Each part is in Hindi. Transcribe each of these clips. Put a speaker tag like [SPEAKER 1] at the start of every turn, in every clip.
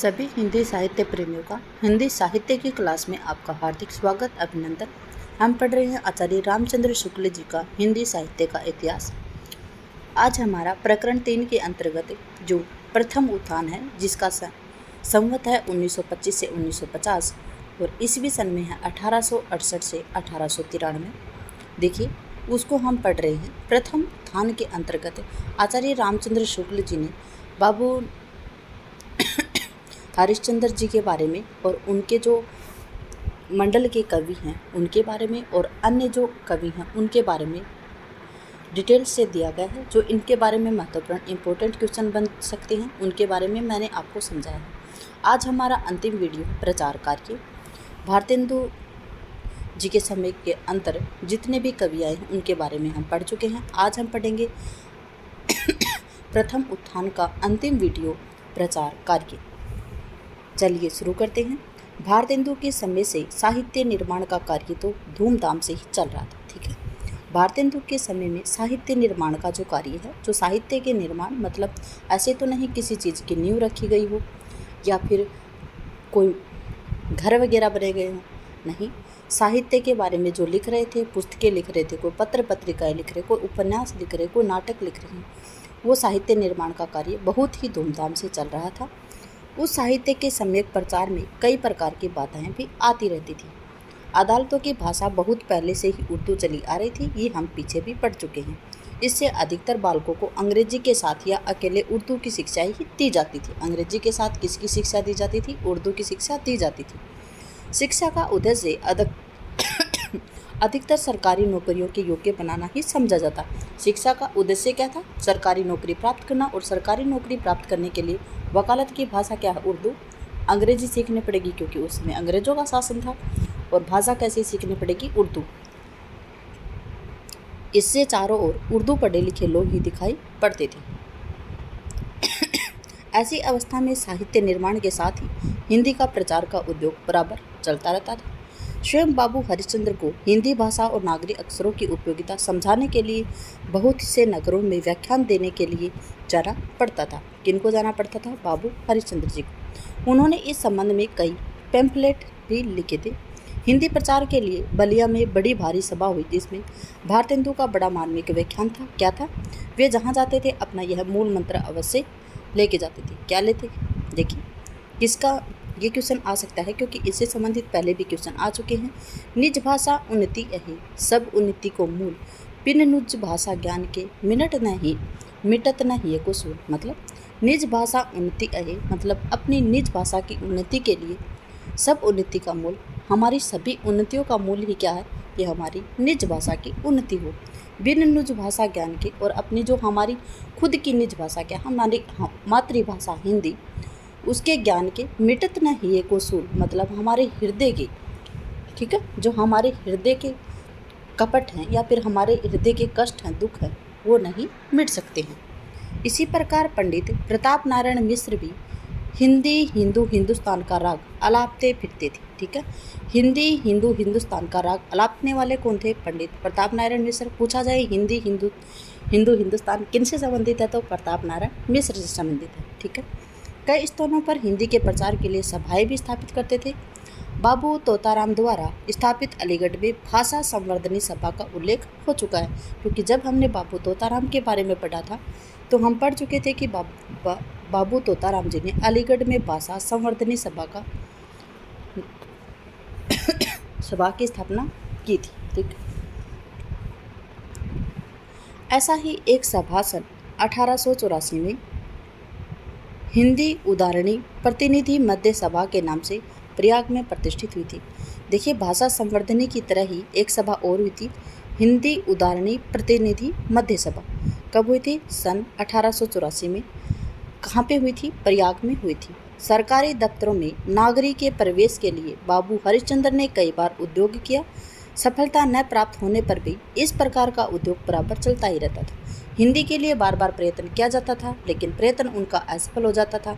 [SPEAKER 1] सभी हिंदी साहित्य प्रेमियों का हिंदी साहित्य की क्लास में आपका हार्दिक स्वागत अभिनंदन। हम पढ़ रहे हैं आचार्य रामचंद्र शुक्ल जी का हिंदी साहित्य का इतिहास। आज हमारा प्रकरण 3 के अंतर्गत जो प्रथम उत्थान है, जिसका संवत है 1925 से 1950 और ईस्वी सन में है 1868 से 1893। देखिए, उसको हम पढ़ रहे हैं। प्रथम उत्थान के अंतर्गत आचार्य रामचंद्र शुक्ल जी ने बाबू हरिश्चंद्र जी के बारे में और उनके जो मंडल के कवि हैं उनके बारे में और अन्य जो कवि हैं उनके बारे में डिटेल से दिया गया है। जो इनके बारे में महत्वपूर्ण इंपॉर्टेंट क्वेश्चन बन सकते हैं उनके बारे में मैंने आपको समझाया है। आज हमारा अंतिम वीडियो प्रचार कार्य भारतेंदु जी के समय के अंतर जितने भी कवि आए हैं उनके बारे में हम पढ़ चुके हैं। आज हम पढ़ेंगे प्रथम उत्थान का अंतिम वीडियो प्रचार कार्य। चलिए शुरू करते हैं। भारतेंदु के समय से साहित्य निर्माण का कार्य तो धूमधाम से ही चल रहा था। ठीक है, भारतेंदु के समय में साहित्य निर्माण का जो कार्य है, जो साहित्य के निर्माण मतलब ऐसे तो नहीं किसी चीज़ की नींव रखी गई हो या फिर कोई घर वगैरह बने गए हों, नहीं। साहित्य के बारे में जो लिख रहे थे, पुस्तकें लिख रहे थे, कोई पत्र पत्रिकाएँ लिख रहे, कोई उपन्यास लिख रहे, कोई नाटक लिख रहे हैं, वो साहित्य निर्माण का कार्य बहुत ही धूमधाम से चल रहा था। उस साहित्य के सम्यक प्रचार में कई प्रकार की बाधाएं भी आती रहती थी। अदालतों की भाषा बहुत पहले से ही उर्दू चली आ रही थी, ये हम पीछे भी पढ़ चुके हैं। इससे अधिकतर बालकों को अंग्रेजी के साथ या अकेले उर्दू की शिक्षा ही दी जाती थी। अंग्रेजी के साथ किसकी शिक्षा दी जाती थी? उर्दू की शिक्षा दी जाती थी। शिक्षा का उद्देश्य अधिकतर सरकारी नौकरियों के योग्य बनाना ही समझा जाता। शिक्षा का उद्देश्य क्या था? सरकारी नौकरी प्राप्त करना, और सरकारी नौकरी प्राप्त करने के लिए वकालत की भाषा क्या है? उर्दू। अंग्रेजी सीखनी पड़ेगी क्योंकि उसमें अंग्रेजों का शासन था, और भाषा कैसे सीखनी पड़ेगी? उर्दू। इससे चारों ओर उर्दू पढ़े लिखे लोग ही दिखाई पड़ते थे। ऐसी अवस्था में साहित्य निर्माण के साथ ही हिंदी का प्रचार का उद्योग बराबर चलता रहता था। स्वयं बाबू हरिश्चंद्र को हिंदी भाषा और नागरिक अक्षरों की उपयोगिता समझाने के लिए बहुत से नगरों में व्याख्यान देने के लिए जाना पड़ता था। किनको जाना पड़ता था? बाबू हरिश्चंद्र जी को। उन्होंने इस संबंध में कई पैम्फलेट भी लिखे थे। हिंदी प्रचार के लिए बलिया में बड़ी भारी सभा हुई, जिसमें भारतेंदु का बड़ा मार्मिक व्याख्यान था। क्या था? वे जहाँ जाते थे अपना यह मूल मंत्र अवश्य लेके जाते थे। क्या लेते? देखिए, किसका ये क्वेश्चन आ सकता है क्योंकि इससे संबंधित पहले भी क्वेश्चन आ चुके हैं। निज भाषा उन्नति है, सब उन्नति को मूल, बिन निज भाषा ज्ञान के मिनट नहीं मिटत नहीं को सूल। मतलब निज भाषा उन्नति है, मतलब अपनी निज भाषा की उन्नति के लिए सब उन्नति का मूल, हमारी सभी उन्नतियों का मूल ही क्या है? कि हमारी निज भाषा की उन्नति हो। बिन निज भाषा ज्ञान के, और अपनी जो हमारी खुद की निज भाषा क्या, हमारी मातृभाषा हिंदी, उसके ज्ञान के मिटत न ही को सूल, मतलब हमारे हृदय के, ठीक है, जो हमारे हृदय के कपट हैं या फिर हमारे हृदय के कष्ट हैं, दुख हैं, वो नहीं मिट सकते हैं। इसी प्रकार पंडित प्रताप नारायण मिश्र भी हिंदी हिंदू हिंदुस्तान का राग अलापते फिरते थे। ठीक है, हिंदी हिंदू हिंदुस्तान का राग अलापने वाले कौन थे? पंडित प्रताप नारायण मिश्र। पूछा जाए हिंदी हिंदू हिंदुस्तान किन से संबंधित है, तो प्रताप नारायण मिश्र से संबंधित है। ठीक है, कई स्थानों पर हिंदी के प्रचार के लिए सभाएं भी स्थापित करते थे। बाबू तोताराम द्वारा स्थापित अलीगढ़ में भाषा संवर्धनी सभा का उल्लेख हो चुका है, क्योंकि जब हमने बाबू तोताराम के बारे में पढ़ा था तो हम पढ़ चुके थे कि बाबू तोताराम जी ने अलीगढ़ में भाषा संवर्धनी सभा की स्थापना की थी। ठीक, ऐसा ही एक सभा सन 1884 में हिंदी उदारणी प्रतिनिधि मध्य सभा के नाम से प्रयाग में प्रतिष्ठित हुई थी। देखिए, भाषा संवर्धनी की तरह ही एक सभा और हुई थी, हिंदी उदारणी प्रतिनिधि मध्य सभा। कब हुई थी? सन 1884 में। कहाँ पे हुई थी? प्रयाग में हुई थी। सरकारी दफ्तरों में नागरिक के प्रवेश के लिए बाबू हरिश्चंद्र ने कई बार उद्योग किया। सफलता न प्राप्त होने पर भी इस प्रकार का उद्योग बराबर चलता ही रहता था। हिंदी के लिए बार बार प्रयत्न किया जाता था, लेकिन प्रयत्न उनका असफल हो जाता था।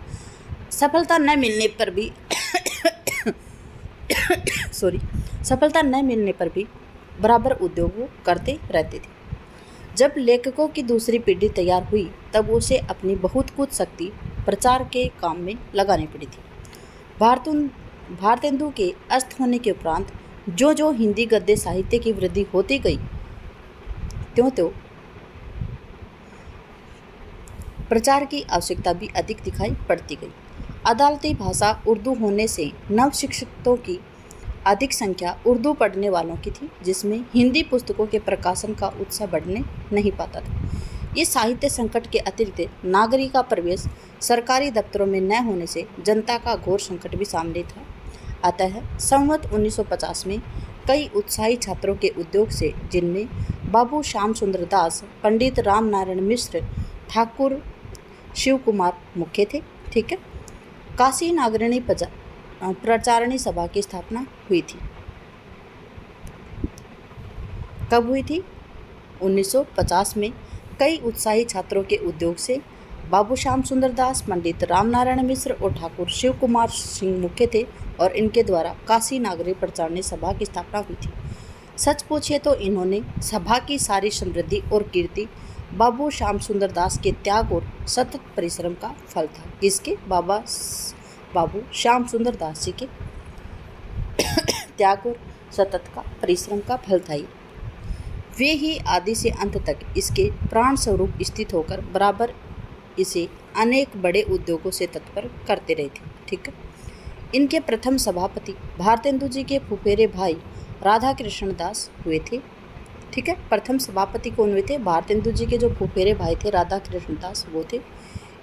[SPEAKER 1] सफलता न मिलने पर भी सफलता न मिलने पर भी बराबर उद्योग वो करते रहते थे। जब लेखकों की दूसरी पीढ़ी तैयार हुई तब उसे अपनी बहुत कुछ शक्ति प्रचार के काम में लगानी पड़ी थी। भारतेंदु के अस्त होने के उपरांत जो जो हिंदी गद्य साहित्य की वृद्धि होती गई, त्यों त्यों प्रचार की आवश्यकता भी अधिक दिखाई पड़ती गई। अदालती भाषा उर्दू होने से नवशिक्षितों की अधिक संख्या उर्दू पढ़ने वालों की थी, जिसमें हिंदी पुस्तकों के प्रकाशन का उत्साह बढ़ने नहीं पाता था। इस साहित्य संकट के अतिरिक्त नागरिक का प्रवेश सरकारी दफ्तरों में न होने से जनता का घोर संकट भी सामने था। अतः संवत 1950 में कई उत्साही छात्रों के उद्योग से, जिनमें बाबू श्याम सुंदर दास, पंडित राम नारायण मिश्र, ठाकुर शिव कुमार मुख्य थे। ठीक है। काशी नागरणी प्रचारणी सभा की स्थापना हुई थी। कब हुई थी? 1950 में कई उत्साही छात्रों के उद्योग से बाबू श्याम सुंदर दास, पंडित राम नारायण मिश्र और ठाकुर शिव कुमार सिंह मुख्य थे और इनके द्वारा काशी नागरिक प्रचारणी सभा की स्थापना हुई थी। सच पूछिए तो इन्होंने सभा की सारी समृद्धि और कीर्ति बाबू श्याम सुंदर दास के त्याग और सतत परिश्रम का फल था। किसके? बाबू श्याम सुंदर दास जी के त्याग और सतत का परिश्रम का फल था। वे ही आदि से अंत तक इसके प्राण स्वरूप स्थित होकर बराबर इसे अनेक बड़े उद्योगों से तत्पर करते रहे थे। ठीक है। इनके प्रथम सभापति भारतेंदु जी के फुफेरे भाई राधा कृष्ण दास हुए थे। ठीक है। प्रथम सभापति कौन हुए थे? भारतेंदु जी के जो फुफेरे भाई थे राधा कृष्ण दास, वो थे।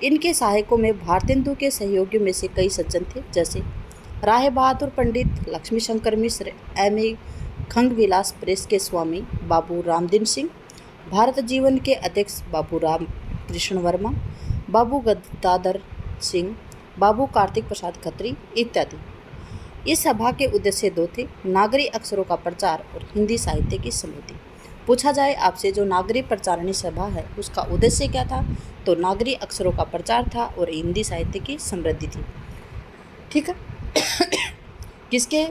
[SPEAKER 1] इनके सहायकों में भारतेंदु के सहयोगियों में से कई सज्जन थे, जैसे राय बहादुर पंडित, लक्ष्मी शंकर मिश्र, M.A. खंगविलास प्रेस के स्वामी बाबू रामदीन सिंह, भारत जीवन के अध्यक्ष बाबू राम कृष्ण वर्मा, बाबू गदाधर सिंह, बाबू कार्तिक प्रसाद खत्री इत्यादि। इस सभा के उद्देश्य दो थे: नागरी अक्षरों का प्रचार और हिंदी साहित्य की समृद्धि। पूछा जाए आपसे, जो नागरी प्रचारणी सभा है उसका उद्देश्य क्या था? तो नागरी अक्षरों का प्रचार था और हिंदी साहित्य की समृद्धि थी। ठीक है। किसके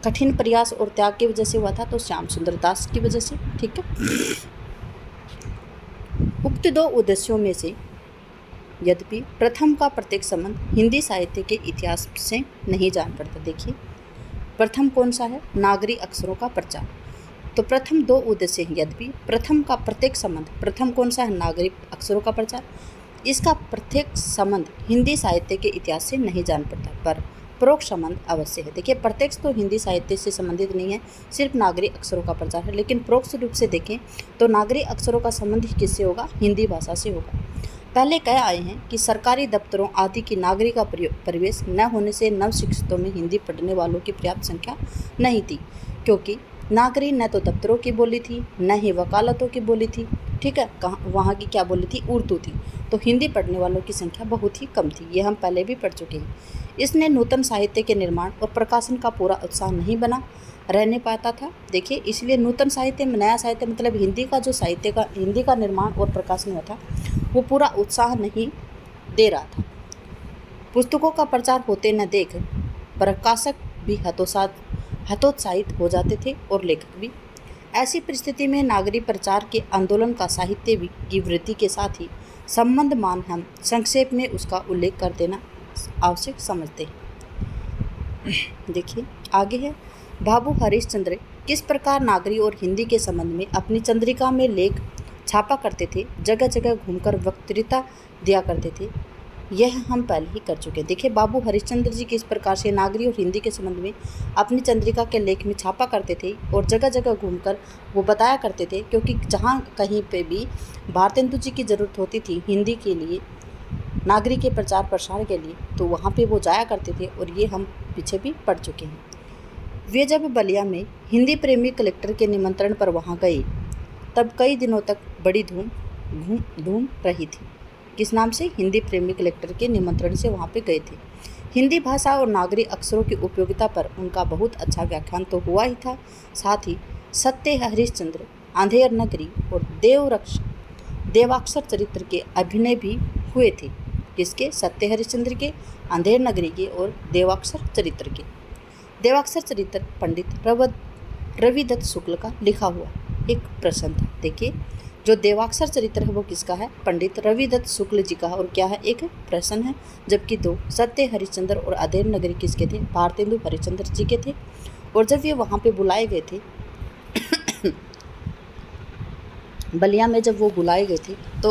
[SPEAKER 1] कठिन प्रयास और त्याग की वजह से हुआ था? तो श्याम सुंदर दास की वजह से। ठीक है। उक्त दो उद्देश्यों में से यद्यपि प्रथम का प्रत्येक संबंध हिंदी साहित्य के इतिहास से नहीं जान पड़ता। देखिए, प्रथम कौन सा है? नागरी अक्षरों का प्रचार। तो प्रथम दो उद्देश्य हैं, यद्यपि प्रथम का प्रत्येक संबंध, प्रथम कौन सा है? नागरिक अक्षरों का प्रचार। इसका प्रत्येक संबंध हिंदी साहित्य के इतिहास से नहीं जान पड़ता, पर परोक्ष संबंध अवश्य है। देखिए, प्रत्यक्ष तो हिंदी साहित्य से संबंधित नहीं है, सिर्फ नागरिक अक्षरों का प्रचार है, लेकिन परोक्ष रूप से देखें तो नागरिक अक्षरों का संबंध किससे होगा? हिंदी भाषा से होगा। पहले कह आए हैं कि सरकारी दफ्तरों आदि की नागरिक का प्रवेश न होने से नवशिक्षितों में हिंदी पढ़ने वालों की पर्याप्त संख्या नहीं थी, क्योंकि नागरी न तो दफ्तरों की बोली थी, न ही वकालतों की बोली थी। ठीक है। वहाँ की क्या बोली थी? उर्दू थी। तो हिंदी पढ़ने वालों की संख्या बहुत ही कम थी, ये हम पहले भी पढ़ चुके हैं। इसने नूतन साहित्य के निर्माण और प्रकाशन का पूरा उत्साह नहीं बना रहने पाता था। देखिए, इसलिए नूतन साहित्य में, नया साहित्य मतलब हिंदी का जो साहित्य का, हिंदी का निर्माण और प्रकाशन हुआ था, वो पूरा उत्साह नहीं दे रहा था। पुस्तकों का प्रचार होते न देख प्रकाशक भी हतोत्साहित हो जाते थे और लेखक भी। ऐसी परिस्थिति में नागरिक प्रचार के आंदोलन का साहित्य की वृद्धि के साथ ही संबंध मान हम संक्षेप में उसका उल्लेख कर देना आवश्यक समझते हैं। देखिए, आगे है बाबू हरिश्चंद्र किस प्रकार नागरी और हिंदी के संबंध में अपनी चंद्रिका में लेख छापा करते थे, जगह जगह घूमकर वक्तृता दिया करते थे, यह हम पहले ही कर चुके हैं। देखिए, बाबू हरिश्चंद्र जी किस प्रकार से नागरी और हिंदी के संबंध में अपनी चंद्रिका के लेख में छापा करते थे और जगह जगह घूमकर वो बताया करते थे, क्योंकि जहाँ कहीं पे भी भारतेंदु जी की ज़रूरत होती थी हिंदी के लिए, नागरी के प्रचार प्रसार के लिए, तो वहाँ पे वो जाया करते थे, और ये हम पीछे भी पढ़ चुके हैं। वे जब बलिया में हिंदी प्रेमी कलेक्टर के निमंत्रण पर वहाँ गए, तब कई दिनों तक बड़ी धूम रही थी। किस नाम से? हिंदी प्रेमी कलेक्टर के निमंत्रण से वहाँ पे गए थे। हिंदी भाषा और नागरी अक्षरों की उपयोगिता पर उनका बहुत अच्छा व्याख्यान तो हुआ ही था, साथ ही सत्य हरिश्चंद्र, अंधेर नगरी और देवाक्षर चरित्र के अभिनय भी हुए थे। किसके? सत्य हरिश्चंद्र के, अंधेर नगरी के और देवाक्षर चरित्र के। देवाक्षर चरित्र पंडित रविदत्त शुक्ल का लिखा हुआ एक प्रश्न था। देखिए, जो देवाक्षर चरित्र है वो किसका है? पंडित रविदत्त शुक्ल जी का। और क्या है? एक प्रश्न है। जबकि 2 सत्य हरिश्चंद्र और अधेर नगरी किसके थे? भारतेंदु हरिश्चंद्र जी के थे। और जब ये वहाँ पे बुलाए गए थे बलिया में जब वो बुलाए गए थे तो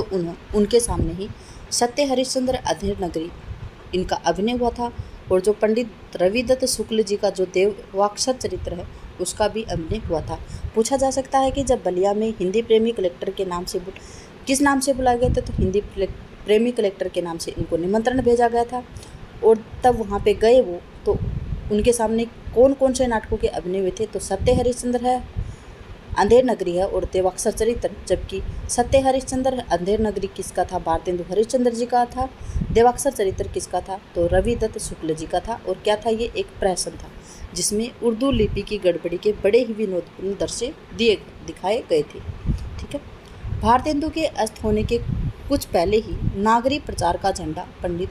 [SPEAKER 1] उनके सामने ही सत्य हरिश्चंद्र अधेर नगरी इनका अभिनय हुआ था। और जो पंडित रविदत्त शुक्ल जी का जो देवाक्षर चरित्र है उसका भी अभिनय हुआ था। पूछा जा सकता है कि जब बलिया में हिंदी प्रेमी कलेक्टर के नाम से किस नाम से बुलाया गया था? तो हिंदी प्रेमी कलेक्टर के नाम से इनको निमंत्रण भेजा गया था। और तब वहाँ पे गए वो, तो उनके सामने कौन कौन से नाटकों के अभिनय हुए थे? तो सत्य हरिश्चंद्र है, अंधेर नगरी है और देवाक्षर चरित्र। जबकि सत्य हरिश्चंद्र अंधेर नगरी किसका था? भारतेंदु हरिश्चंद्र जी का था। देवाक्षर चरित्र किसका था? तो रविदत्त शुक्ल जी का था। और क्या था? ये एक प्रहसन था जिसमें उर्दू लिपि की गड़बड़ी के बड़े ही विनोदपूर्ण दृश्य दिखाए गए थे। ठीक है। भारतेंदु के अस्त होने के कुछ पहले ही नागरी प्रचार का झंडा पंडित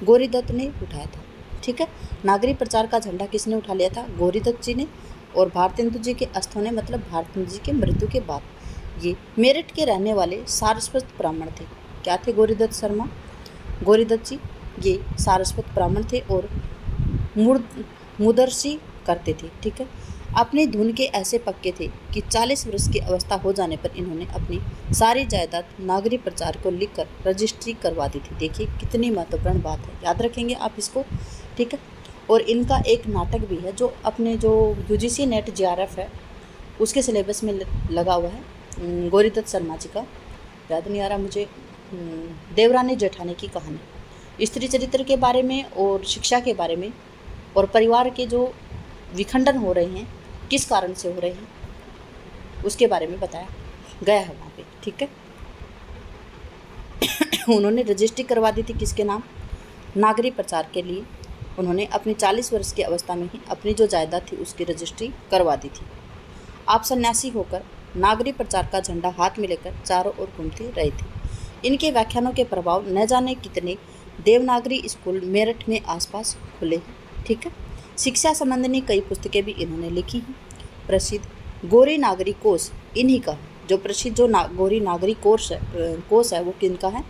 [SPEAKER 1] गौरीदत्त ने उठाया था। ठीक है। नागरी प्रचार का झंडा किसने उठा लिया था? गौरीदत्त जी ने। और भारतेंदु जी के अस्त होने मतलब भारतेंदु जी के मृत्यु के बाद ये मेरठ के रहने वाले सारस्वत ब्राह्मण थे। क्या थे? गौरीदत्त जी ये सारस्वत ब्राह्मण थे और मुदर्सी करते थे। ठीक है। अपनी धुन के ऐसे पक्के थे कि 40 वर्ष की अवस्था हो जाने पर इन्होंने अपनी सारी जायदाद नागरी प्रचार को लिखकर रजिस्ट्री करवा दी थी। देखिए कितनी महत्वपूर्ण बात है, याद रखेंगे आप इसको। ठीक है। और इनका एक नाटक भी है जो अपने जो UGC नेट JRF है उसके सिलेबस में लगा हुआ है। गौरीदत्त शर्मा जी का, याद नहीं आ रहा मुझे, देवरानी जेठानी की कहानी, स्त्री चरित्र के बारे में और शिक्षा के बारे में और परिवार के जो विखंडन हो रहे हैं किस कारण से हो रहे हैं उसके बारे में बताया गया है वहाँ पे। ठीक है। उन्होंने रजिस्ट्री करवा दी थी किसके नाम? नागरी प्रचार के लिए उन्होंने अपनी 40 वर्ष की अवस्था में ही अपनी जो जायदाद थी उसकी रजिस्ट्री करवा दी थी। आप सन्यासी होकर नागरी प्रचार का झंडा हाथ में लेकर चारों ओर घूमते रहे थे। इनके व्याख्यानों के प्रभाव न जाने कितने देवनागरी स्कूल मेरठ में आसपास खुले हैं। ठीक है। शिक्षा संबंधी कई पुस्तकें भी इन्होंने लिखी हैं। प्रसिद्ध गौरी नागरी कोश इन्हीं का, जो प्रसिद्ध जो गौरी नागरी कोश है वो किनका है?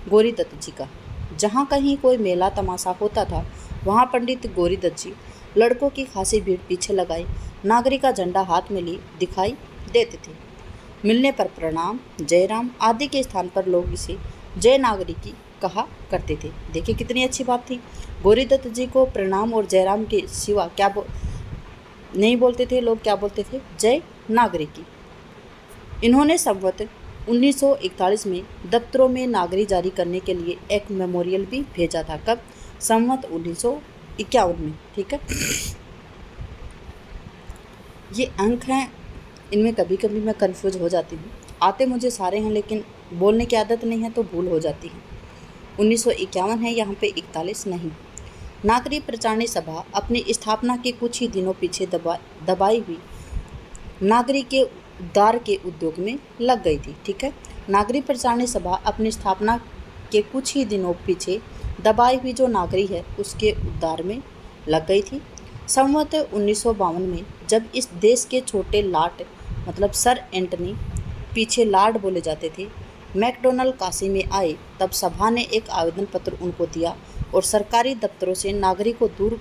[SPEAKER 1] गौरीदत्त जी का। जहाँ कहीं कोई मेला तमाशा होता था वहाँ पंडित गौरीदत्त जी लड़कों की खासी भीड़ पीछे लगाए नागरी का झंडा हाथ में लिए दिखाई देते थे। मिलने पर प्रणाम, जयराम आदि के स्थान पर लोग इसे जय नागरी की कहा करते थे। देखिए कितनी अच्छी बात थी। गौरीदत्त जी को प्रणाम और जयराम के सिवा क्या नहीं बोलते थे लोग, क्या बोलते थे? जय नागरी की। इन्होंने संवत 1941 में दफ्तरों में नागरी जारी करने के लिए एक मेमोरियल भी भेजा था। कब? संवत 1951 में। ठीक है। ये अंक हैं, इनमें कभी कभी मैं कंफ्यूज हो जाती हूँ। आते मुझे सारे हैं लेकिन बोलने की आदत नहीं है तो भूल हो जाती है। 1951 है यहाँ पे, 41 नहीं। नागरी प्रचारणी सभा अपनी स्थापना के कुछ ही दिनों पीछे दबाई हुई नागरी के उद्धार के उद्योग में लग गई थी। ठीक है। नागरी प्रचारणी सभा अपनी स्थापना के कुछ ही दिनों पीछे दबाई हुई जो नागरी है उसके उद्धार में लग गई थी। संवत 1952 में जब इस देश के छोटे लाट मतलब सर एंटनी, पीछे लार्ड बोले जाते थे, मैकडोनल्ड काशी में आए तब सभा ने एक आवेदन पत्र उनको दिया और सरकारी दफ्तरों से नागरिक को दूर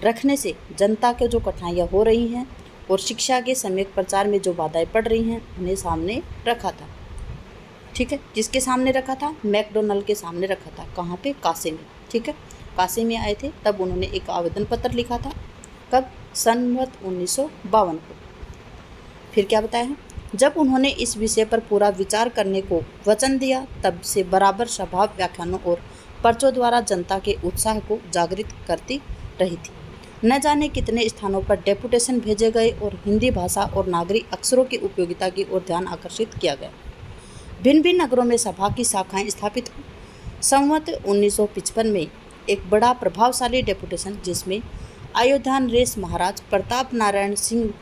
[SPEAKER 1] रखने से जनता के जो कठिनाइयाँ हो रही हैं और शिक्षा के सम्यक प्रचार में जो बाधाएं पड़ रही हैं उन्हें सामने रखा था। ठीक है। किसके सामने रखा था? मैकडोनल्ड के सामने रखा था। कहाँ पे? काशी में। ठीक है। काशी में आए थे तब उन्होंने एक आवेदन पत्र लिखा था। कब? संवत 1952 को। फिर क्या बताया है? जब उन्होंने इस विषय पर पूरा विचार करने को वचन दिया तब से बराबर सभा व्याख्यानों और पर्चों द्वारा जनता के उत्साह को जागृत करती रही थी। न जाने कितने स्थानों पर डेपुटेशन भेजे गए और हिंदी भाषा और नागरी अक्षरों की उपयोगिता की ओर ध्यान आकर्षित किया गया। भिन्न भिन्न नगरों में सभा की शाखाएं स्थापित हुई। संवत 1955 में एक बड़ा प्रभावशाली डेपुटेशन जिसमें अयोध्या नरेश महाराज प्रताप नारायण सिंह,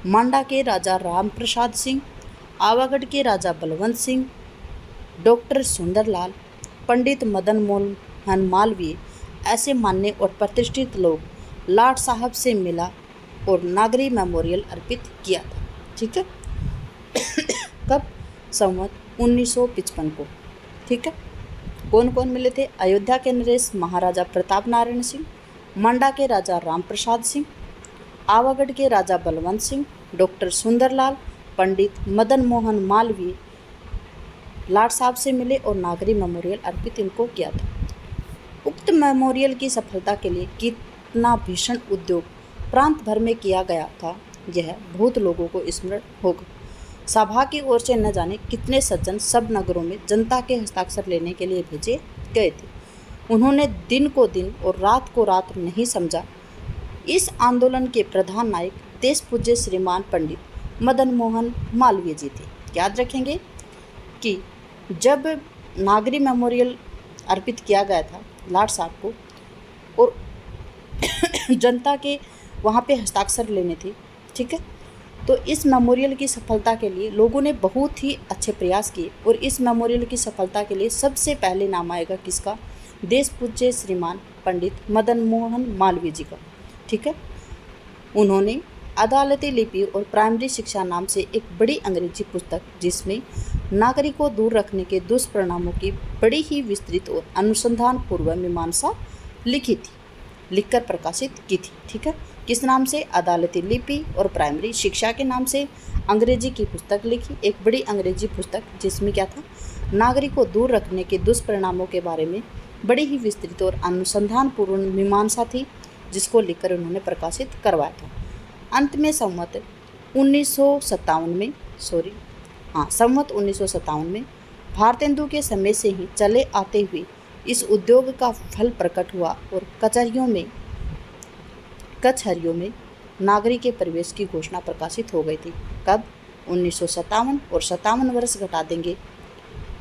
[SPEAKER 1] मांडा के राजा राम प्रसाद सिंह, आवागढ़ के राजा बलवंत सिंह, डॉक्टर सुंदरलाल, पंडित मदन मोहन मालवीय ऐसे मान्य और प्रतिष्ठित लोग लाट साहब से मिला और नागरी मेमोरियल अर्पित किया था। ठीक है। कब? संवत 1955 को। ठीक है, कौन कौन मिले थे? अयोध्या के नरेश महाराजा प्रताप नारायण सिंह, मंडा के राजा राम प्रसाद सिंह, आवागढ़ के राजा बलवंत सिंह, डॉक्टर सुंदरलाल, पंडित मदन मोहन मालवीय लाट साहब से मिले और नागरी मेमोरियल अर्पित इनको किया था। उक्त मेमोरियल की सफलता के लिए कितना भीषण उद्योग प्रांत भर में किया गया था, यह बहुत लोगों को स्मरण होगा। सभा की ओर से न जाने कितने सज्जन सब नगरों में जनता के हस्ताक्षर लेने के लिए भेजे गए थे। उन्होंने दिन को दिन और रात को रात नहीं समझा। इस आंदोलन के प्रधान नायक देश पूज्य श्रीमान पंडित मदन मोहन मालवीय जी थे। याद रखेंगे कि जब नागरी मेमोरियल अर्पित किया गया था लाट साहब को और जनता के वहाँ पे हस्ताक्षर लेने थे, ठीक है, तो इस मेमोरियल की सफलता के लिए लोगों ने बहुत ही अच्छे प्रयास किए और इस मेमोरियल की सफलता के लिए सबसे पहले नाम आएगा किसका? देश पूज्य श्रीमान पंडित मदन मोहन मालवीय जी का। ठीक है, उन्होंने अदालती लिपि और प्राइमरी शिक्षा नाम से एक बड़ी अंग्रेजी पुस्तक, जिसमें नागरिक को दूर रखने के दुष्परिणामों की बड़ी ही विस्तृत और अनुसंधान पूर्व मीमांसा लिखी थी, लिखकर प्रकाशित की थी। ठीक है, किस नाम से? अदालती लिपि और प्राइमरी शिक्षा के नाम से अंग्रेजी की पुस्तक लिखी, एक बड़ी अंग्रेजी पुस्तक जिसमें क्या था? नागरिक को दूर रखने के दुष्परिणामों के बारे में बड़ी ही विस्तृत और अनुसंधान पूर्व मीमांसा थी, जिसको लिखकर उन्होंने प्रकाशित करवाया था। अंत में संवत 1957 में भारतेंदु के समय से ही चले आते हुए इस उद्योग का फल प्रकट हुआ और कचहरियों में नागरिक के प्रवेश की घोषणा प्रकाशित हो गई थी। कब? 1957, और 57 वर्ष घटा देंगे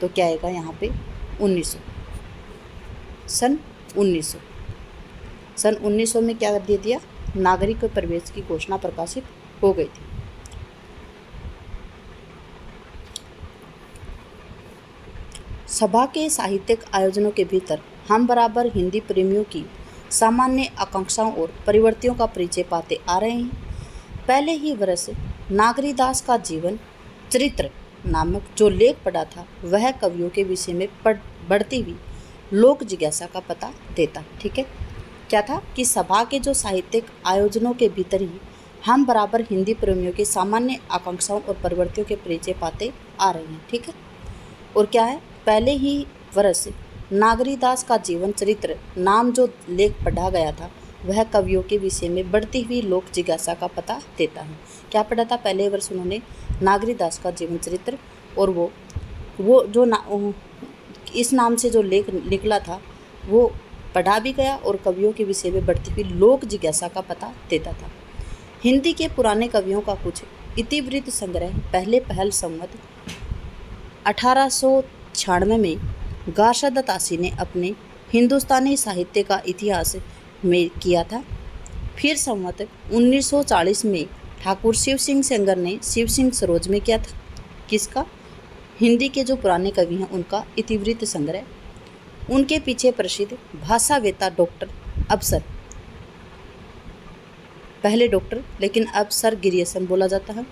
[SPEAKER 1] तो क्या आएगा यहाँ पे? 1900। सन 1900 में क्या दे दिया? नागरिक के प्रवेश की घोषणा प्रकाशित हो गई थी। सभा के साहित्यिक आयोजनों के भीतर हम बराबर हिंदी प्रेमियों की सामान्य आकांक्षाओं और परिवर्तियों का परिचय पाते आ रहे हैं। पहले ही वर्ष नागरीदास का जीवन चरित्र नामक जो लेख पढ़ा था, वह कवियों के विषय में बढ़ती हुई लोक जिज्ञासा का पता देता। ठीक है, क्या था कि सभा के जो साहित्यिक आयोजनों के भीतर ही हम बराबर हिंदी प्रेमियों की सामान्य आकांक्षाओं और परिवर्तियों के परिचय पाते आ रहे हैं। ठीक है, और क्या है? पहले ही वर्ष नागरीदास का जीवन चरित्र नाम जो लेख पढ़ा गया था, वह कवियों के विषय में बढ़ती हुई लोक जिज्ञासा का पता देता है। क्या पढ़ा था? पहले वर्ष उन्होंने नागरीदास का जीवन चरित्र, और वो जो इस नाम से जो लेख निकला था वो पढ़ा भी गया और कवियों के विषय में बढ़ती हुई लोक जिज्ञासा का पता देता था। हिंदी के पुराने कवियों का कुछ इतिवृत्त संग्रह पहल संवत 1896 में गारशद तासी ने अपने हिंदुस्तानी साहित्य का इतिहास में किया था। फिर संवत 1940 में ठाकुर शिव सिंह सेंगर ने शिव सिंह सरोज में किया था। किसका? हिंदी के जो पुराने कवि हैं उनका इतिवृत्त संग्रह। उनके पीछे प्रसिद्ध भाषावेत्ता डॉक्टर अबसर, पहले डॉक्टर लेकिन अब सर गिरियसन बोला जाता है,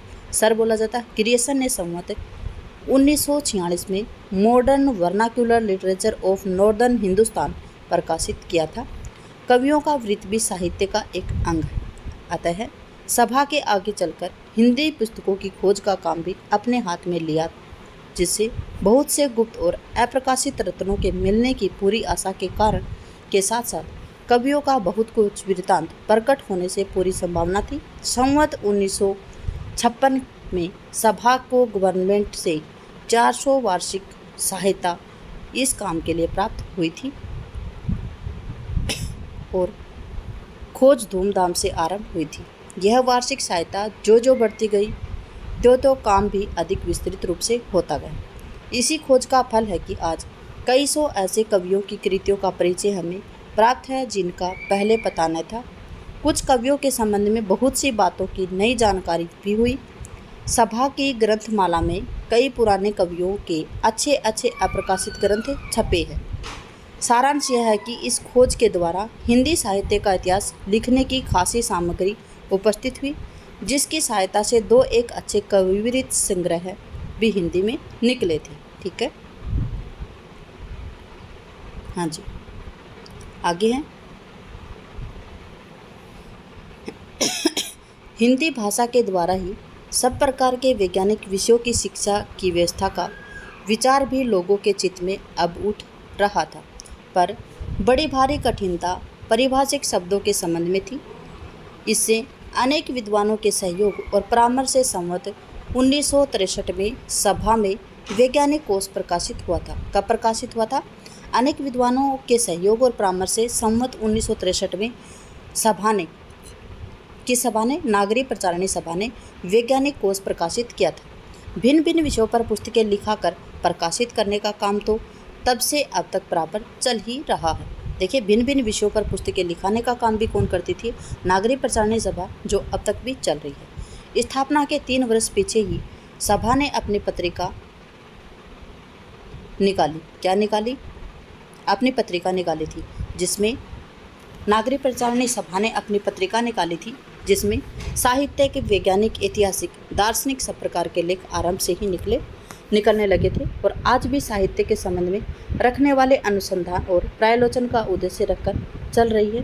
[SPEAKER 1] गिरियसन ने संवत 1946 में modern vernacular literature of northern Hindustan प्रकाशित किया था। कवियों का वृत्त भी साहित्य का एक अंग है। अतः सभा के आगे चलकर हिंदी पुस्तकों की खोज का काम भी अपने हाथ में लिया, जिससे बहुत से गुप्त और अप्रकाशित रत्नों के मिलने की पूरी आशा के कारण के साथ साथ कवियों का बहुत कुछ वृत्तांत प्रकट होने से पूरी संभावना थी। संवत 1956 में सभा को गवर्नमेंट से 400 वार्षिक सहायता इस काम के लिए प्राप्त हुई थी और खोज धूमधाम से आरंभ हुई थी। यह वार्षिक सहायता जो बढ़ती गई तो काम भी अधिक विस्तृत रूप से होता गया। इसी खोज का फल है कि आज कई सौ ऐसे कवियों की कृतियों का परिचय हमें प्राप्त है जिनका पहले पता न था। कुछ कवियों के संबंध में बहुत सी बातों की नई जानकारी भी हुई। सभा की ग्रंथमाला में कई पुराने कवियों के अच्छे अप्रकाशित ग्रंथ छपे हैं। सारांश यह है कि इस खोज के द्वारा हिंदी साहित्य का इतिहास लिखने की खासी सामग्री उपस्थित हुई, जिसकी सहायता से 2 एक अच्छे कविवृत्त संग्रह भी हिंदी में निकले थे। ठीक है। हाँ जी, आगे है हिंदी भाषा के द्वारा ही सब प्रकार के वैज्ञानिक विषयों की शिक्षा की व्यवस्था का विचार भी लोगों के चित्त में अब उठ रहा था, पर बड़ी भारी कठिनता पारिभाषिक शब्दों के संबंध में थी। इससे अनेक विद्वानों के सहयोग और परामर्श से संवत 1963 में सभा में वैज्ञानिक कोश प्रकाशित हुआ था। कब प्रकाशित हुआ था? अनेक विद्वानों के सहयोग और परामर्श से संवत 1963 में नागरी प्रचारणी सभा ने वैज्ञानिक कोश प्रकाशित किया था। भिन्न भिन्न विषयों पर पुस्तकें लिखाकर प्रकाशित करने का काम तो तब से अब तक बराबर चल ही रहा है। देखिए, भिन्न भिन्न विषयों पर पुस्तकें लिखाने का काम भी कौन करती थी? नागरी प्रचारणी सभा, जो अब तक भी चल रही है। स्थापना के 3 वर्ष पीछे ही सभा ने अपनी पत्रिका निकाली। क्या निकाली? अपनी पत्रिका निकाली थी, जिसमें नागरी प्रचारणी सभा ने अपनी पत्रिका निकाली थी, जिसमें साहित्यिक, वैज्ञानिक, ऐतिहासिक, दार्शनिक सब प्रकार के लेख आरंभ से ही निकलने लगे थे और आज भी साहित्य के संबंध में रखने वाले अनुसंधान और पर्यालोचन का उद्देश्य रखकर चल रही है।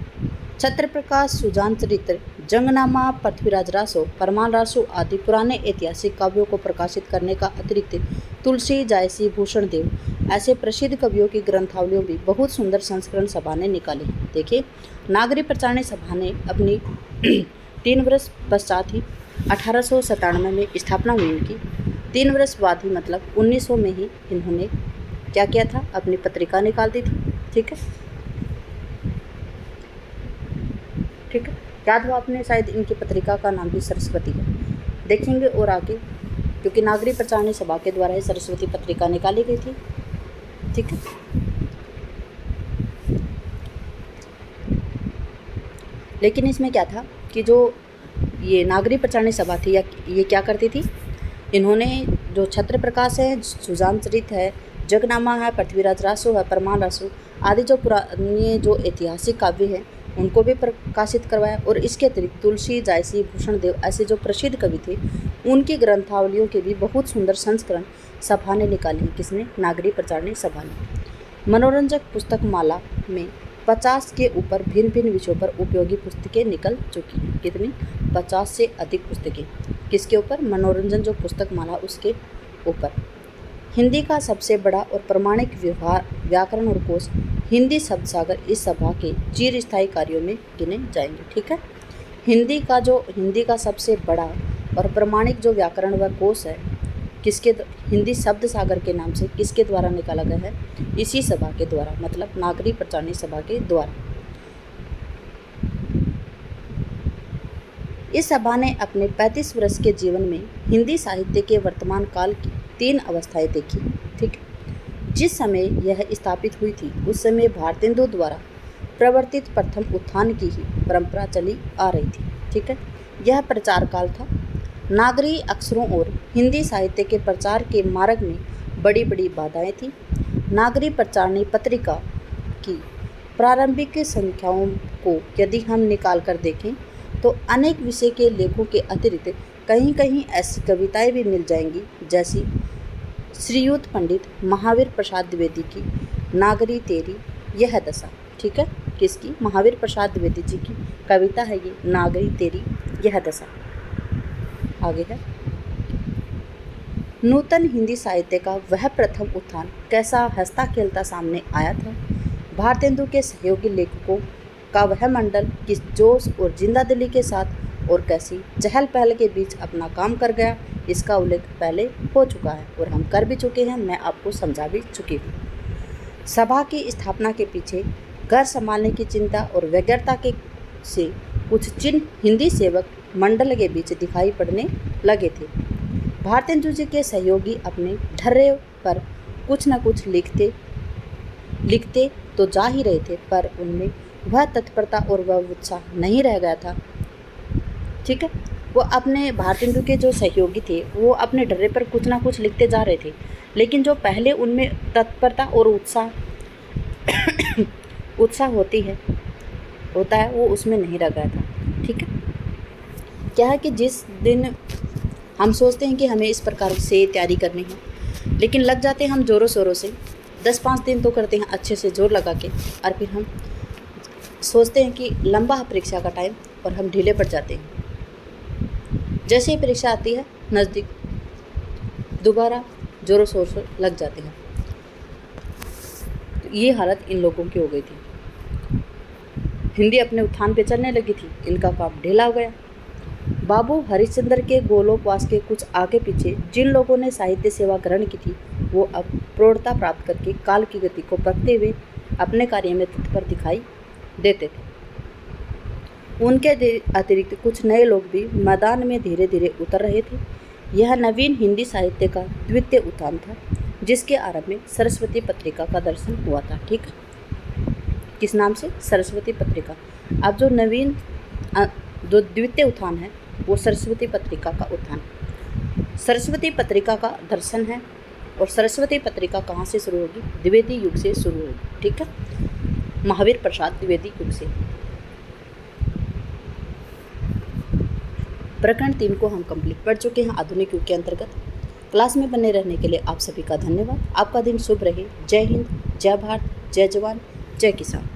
[SPEAKER 1] छत्र प्रकाश, सुजान चरित्र, जंगनामा, पृथ्वीराज रासो, परमाल रासो आदि पुराने ऐतिहासिक काव्यों को प्रकाशित करने का अतिरिक्त तुलसी, जायसी, भूषण देव ऐसे प्रसिद्ध कवियों की ग्रंथावलियों भी बहुत सुंदर संस्करण सभा ने निकाले। देखिए, नागरी प्रचारणी सभा ने अपनी 3 वर्ष पश्चात ही 1897 में स्थापना हुई इनकी। 3 वर्ष बाद ही मतलब 1900 में ही इन्होंने क्या किया था? अपनी पत्रिका निकाल दी थी। ठीक है, ठीक है। याद हो आपने, शायद इनकी पत्रिका का नाम भी सरस्वती है। देखेंगे और आगे, क्योंकि नागरी प्रचारणी सभा के द्वारा ही सरस्वती पत्रिका निकाली गई थी। ठीक है, लेकिन इसमें क्या था कि जो ये नागरी प्रचारणी सभा थी, या ये क्या करती थी? इन्होंने जो छत्र प्रकाश है, सुजान चरित्र है, जगनामा है, पृथ्वीराज रासो है, परमाल रासो आदि जो पुराने जो ऐतिहासिक काव्य हैं उनको भी प्रकाशित करवाया और इसके अतिरिक्त तुलसी, जायसी, भूषण देव ऐसे जो प्रसिद्ध कवि थे उनकी ग्रंथावलियों के भी बहुत सुंदर संस्करण सभा ने निकाले। किसने? नागरी प्रचारणी सभा ने। मनोरंजक पुस्तक माला में 50 के ऊपर भिन्न भिन्न विषयों पर उपयोगी पुस्तकें निकल चुकी हैं। कितनी? 50 से अधिक पुस्तकें। किसके ऊपर? मनोरंजन जो पुस्तक माला, उसके ऊपर। हिंदी का सबसे बड़ा और प्रमाणिक व्याकरण और कोश हिंदी शब्द सागर इस सभा के चिरस्थायी कार्यों में गिने जाएंगे। ठीक है, हिंदी का सबसे बड़ा और प्रमाणिक जो व्याकरण व कोश है, किसके? हिंदी शब्द सागर के नाम से किसके द्वारा निकाला गया है? इसी सभा के द्वारा, मतलब नागरी प्रचारणी सभा के द्वारा। इस सभा ने अपने 35 वर्ष के जीवन में हिंदी साहित्य के वर्तमान काल की 3 अवस्थाएं देखी। ठीक, जिस समय यह स्थापित हुई थी उस समय भारतेंदु द्वारा प्रवर्तित प्रथम उत्थान की ही परंपरा चली आ रही थी। ठीक है, यह प्रचार काल था। नागरी अक्षरों और हिंदी साहित्य के प्रचार के मार्ग में बड़ी बड़ी बाधाएं थीं। नागरी प्रचारणी पत्रिका की प्रारंभिक संख्याओं को यदि हम निकाल कर देखें तो अनेक विषय के लेखों के अतिरिक्त कहीं कहीं ऐसी कविताएं भी मिल जाएंगी, जैसी श्रीयुत पंडित महावीर प्रसाद द्विवेदी की नागरी तेरी यह दशा। ठीक है, किसकी? महावीर प्रसाद द्विवेदी जी की कविता है ये, नागरी तेरी यह दशा। आगे है, नूतन हिंदी साहित्य का वह प्रथम उत्थान कैसा हंसता खेलता सामने आया था। भारतेंदु के सहयोगी लेखकों का वह मंडल किस जोश और जिंदादिली के साथ और कैसी चहल पहल के बीच अपना काम कर गया, इसका उल्लेख पहले हो चुका है और हम कर भी चुके हैं, मैं आपको समझा भी चुकी हूँ। सभा की स्थापना के पीछे घर संभालने की चिंता और व्यग्रता के से कुछ चिन्ह हिंदी सेवक मंडल के बीच दिखाई पड़ने लगे थे। भारतेंदु जी के सहयोगी अपने ढर्रे पर कुछ न कुछ लिखते तो जा ही रहे थे, पर उनमें वह तत्परता और वह उत्साह नहीं रह गया था। ठीक है, वो अपने भारतेंदु के जो सहयोगी थे वो अपने ढर्रे पर कुछ ना कुछ लिखते जा रहे थे, लेकिन जो पहले उनमें तत्परता और उत्साह होता है वो उसमें नहीं रह गया था। ठीक है, क्या है कि जिस दिन हम सोचते हैं कि हमें इस प्रकार से तैयारी करनी है, लेकिन लग जाते हैं हम ज़ोरों शोरों से, 10-5 दिन तो करते हैं अच्छे से ज़ोर लगा के, और फिर हम सोचते हैं कि लंबा है परीक्षा का टाइम और हम ढीले पड़ जाते हैं। जैसे ही परीक्षा आती है नज़दीक, दोबारा ज़ोरों शोर से लग जाते हैं। तो ये हालत इन लोगों की हो गई थी। हिंदी अपने उत्थान पे चलने लगी थी, इनका काम ढीला हो गया। बाबू हरिश्चंद्र के गोलोकवास के कुछ आगे पीछे जिन लोगों ने साहित्य सेवा ग्रहण की थी, वो अब प्रौढ़ता प्राप्त करके काल की गति को परखते हुए अपने कार्य में तत्पर दिखाई देते थे। उनके अतिरिक्त कुछ नए लोग भी मैदान में धीरे धीरे उतर रहे थे। यह नवीन हिंदी साहित्य का द्वितीय उत्थान था, जिसके आरंभ में सरस्वती पत्रिका का दर्शन हुआ था। ठीक, किस नाम से? सरस्वती पत्रिका। अब जो नवीन जो द्वितीय उत्थान है वो सरस्वती पत्रिका का उत्थान, सरस्वती पत्रिका का दर्शन है। और सरस्वती पत्रिका कहाँ से शुरू होगी? द्विवेदी युग से शुरू होगी। ठीक है, महावीर प्रसाद द्विवेदी युग से। प्रकरण 3 को हम कंप्लीट पढ़ चुके हैं आधुनिक युग के अंतर्गत। क्लास में बने रहने के लिए आप सभी का धन्यवाद। आपका दिन शुभ रहे। जय हिंद, जय भारत, जय जवान, जय किसान।